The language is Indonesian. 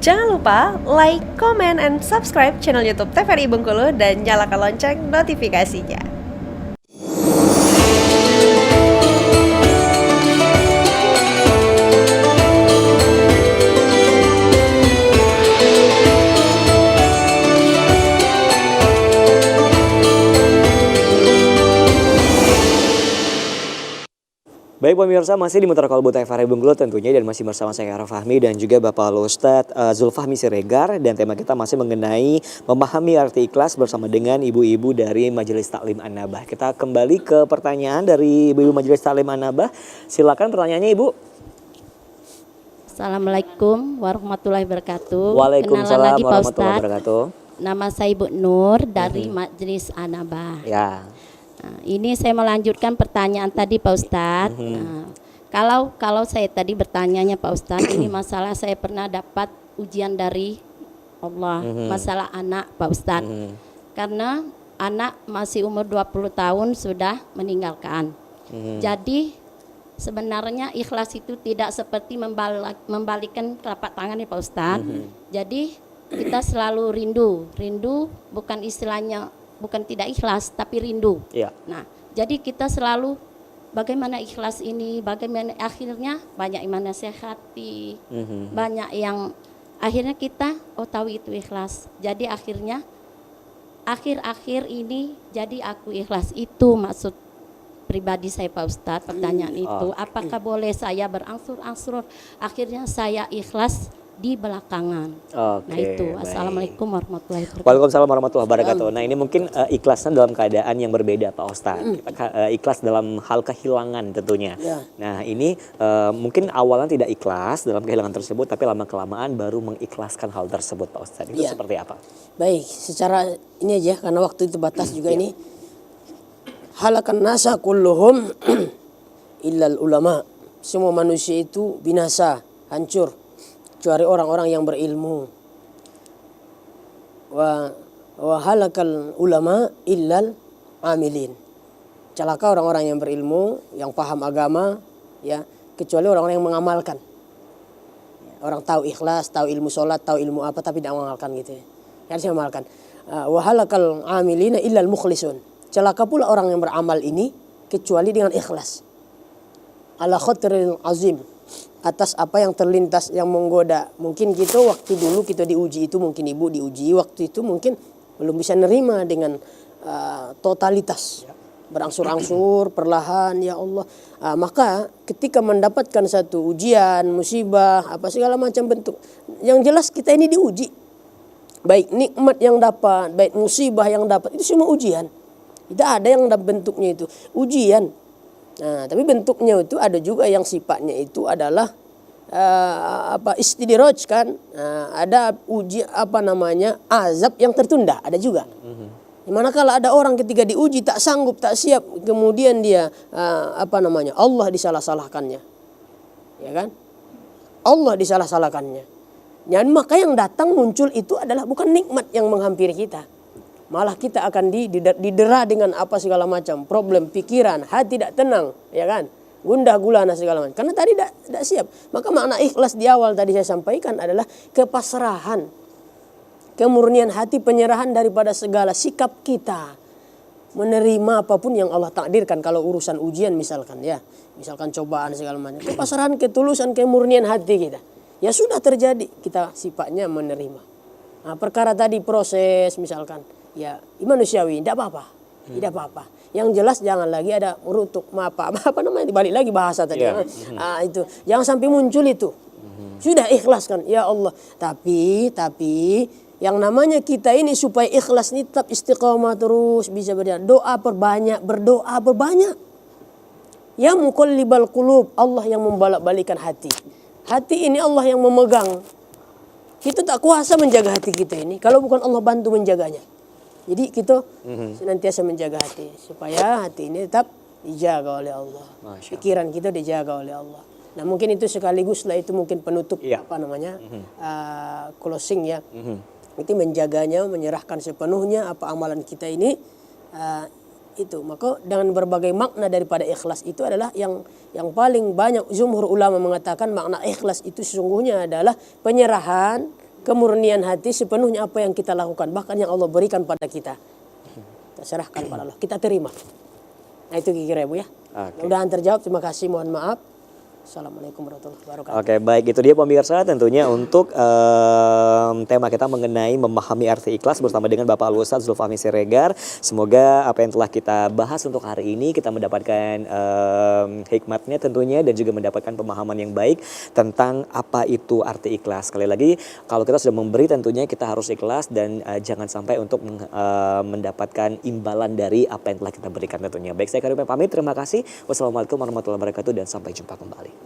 Jangan lupa like, comment, and subscribe channel YouTube TVRI Bengkulu dan nyalakan lonceng notifikasinya. Baik pemirsa, masih di Mutar Kolbu TVRI Bengkulu tentunya, dan masih bersama saya Araf Fahmi dan juga Bapak Ustadz Zulfahmi Siregar, dan tema kita masih mengenai memahami arti ikhlas bersama dengan ibu-ibu dari Majelis Taklim An-Nabah. Kita kembali ke pertanyaan dari ibu-ibu Majelis Taklim An-Nabah. Silakan pertanyaannya Ibu. Assalamualaikum warahmatullahi wabarakatuh. Waalaikumsalam warahmatullahi wabarakatuh. Nama saya Ibu Nur dari Majelis An-Nabah. Ya. Nah, ini saya melanjutkan pertanyaan tadi Pak Ustadz. Nah, kalau saya tadi bertanyanya Pak Ustadz, ini masalah saya pernah dapat ujian dari Allah, masalah anak Pak Ustadz. Karena anak masih umur 20 tahun sudah meninggalkan. Jadi sebenarnya ikhlas itu tidak seperti membalikkan telapak tangan ya Pak Ustadz. Jadi kita selalu rindu bukan istilahnya bukan tidak ikhlas tapi rindu. Ya. Nah, jadi kita selalu bagaimana ikhlas ini, bagaimana akhirnya banyak yang menasehati, banyak yang akhirnya kita tahu itu ikhlas. Jadi akhirnya akhir-akhir ini jadi aku ikhlas, itu maksud pribadi saya Pak Ustadz. Pertanyaan itu, apakah boleh saya berangsur-angsur akhirnya saya ikhlas di belakangan. Nah itu, baik. Assalamualaikum warahmatullahi wabarakatuh. Waalaikumsalam warahmatullahi wabarakatuh. Nah ini mungkin ikhlasnya dalam keadaan yang berbeda Pak Ustadz. Ikhlas dalam hal kehilangan tentunya. Nah ini mungkin awalnya tidak ikhlas dalam kehilangan tersebut, tapi lama-kelamaan baru mengikhlaskan hal tersebut Pak Ustadz. Itu seperti apa? Baik, secara ini aja karena waktu itu batas juga ini. Halakan nasa kulluhum illal ulama. Semua manusia itu binasa, hancur, kecuali orang-orang yang berilmu. Wa halakal ulama illal amilin. Celaka orang-orang yang berilmu, yang paham agama, ya, kecuali orang-orang yang mengamalkan. Orang tahu ikhlas, tahu ilmu sholat, tahu ilmu apa, tapi tidak mengamalkan gitu ya. Harus mengamalkan. Wa halakal amilina illal mukhlisun. Celaka pula orang yang beramal ini kecuali dengan ikhlas. Ala khatril azim. Atas apa yang terlintas yang menggoda. Mungkin kita waktu dulu kita diuji itu, mungkin ibu diuji waktu itu mungkin belum bisa nerima dengan totalitas, berangsur-angsur perlahan ya Allah. Maka ketika mendapatkan satu ujian, musibah, apa segala macam bentuk, yang jelas kita ini diuji, baik nikmat yang dapat, baik musibah yang dapat, itu semua ujian. Tidak ada yang bentuknya itu ujian. Nah, tapi bentuknya itu ada juga yang sifatnya itu adalah istidraj kan. Ada uji azab yang tertunda, ada juga. Manakala ada orang ketika diuji tak sanggup, tak siap, kemudian dia Allah disalah-salahkannya. Ya kan? Allah disalah-salahkannya. Dan maka yang datang muncul itu adalah bukan nikmat yang menghampiri kita. Malah kita akan didera dengan apa segala macam problem, pikiran, hati tidak tenang, ya kan, gundah gulana segala macam. Karena tadi tidak siap. Maka makna ikhlas di awal tadi saya sampaikan adalah kepasrahan, kemurnian hati, penyerahan daripada segala sikap kita, menerima apapun yang Allah takdirkan. Kalau urusan ujian misalkan ya, misalkan cobaan segala macam, kepasrahan, ketulusan, kemurnian hati kita, ya sudah terjadi, kita sifatnya menerima. Nah, perkara tadi proses misalkan, ya manusiawi, tidak apa-apa, tidak apa-apa. Yang jelas jangan lagi ada merutuk, dibalik lagi bahasa tadi. Itu jangan sampai muncul itu. Sudah ikhlas kan, ya Allah. Tapi yang namanya kita ini supaya ikhlas ini tetap istiqomah terus bisa berdoa. Berdoa berbanyak. Ya muqallibal qulub, Allah yang membolak-balikan hati. Hati ini Allah yang memegang. Kita tak kuasa menjaga hati kita ini kalau bukan Allah bantu menjaganya. Jadi kita senantiasa menjaga hati supaya hati ini tetap dijaga oleh Allah. Pikiran kita dijaga oleh Allah. Nah mungkin itu sekaligus lah, itu mungkin penutup closing ya. Itu menjaganya, menyerahkan sepenuhnya apa amalan kita ini itu. Maka dengan berbagai makna daripada ikhlas itu adalah yang paling banyak jumhur ulama mengatakan makna ikhlas itu sesungguhnya adalah penyerahan, kemurnian hati sepenuhnya apa yang kita lakukan, bahkan yang Allah berikan pada kita. Kita serahkan pada Allah, kita terima. Nah itu kira-kira Bu ya. Oke. Mudah-mudahan terjawab. Terima kasih, mohon maaf. Assalamualaikum warahmatullahi wabarakatuh. Oke, baik, itu dia pemirsa tentunya untuk tema kita mengenai memahami arti ikhlas bersama dengan Bapak Al-Ustadz Zulfahmi Siregar. Semoga apa yang telah kita bahas untuk hari ini kita mendapatkan hikmatnya tentunya dan juga mendapatkan pemahaman yang baik tentang apa itu arti ikhlas. Sekali lagi, kalau kita sudah memberi tentunya kita harus ikhlas dan jangan sampai untuk mendapatkan imbalan dari apa yang telah kita berikan tentunya. Baik, saya Karim pamit, terima kasih. Wassalamualaikum warahmatullahi wabarakatuh dan sampai jumpa kembali.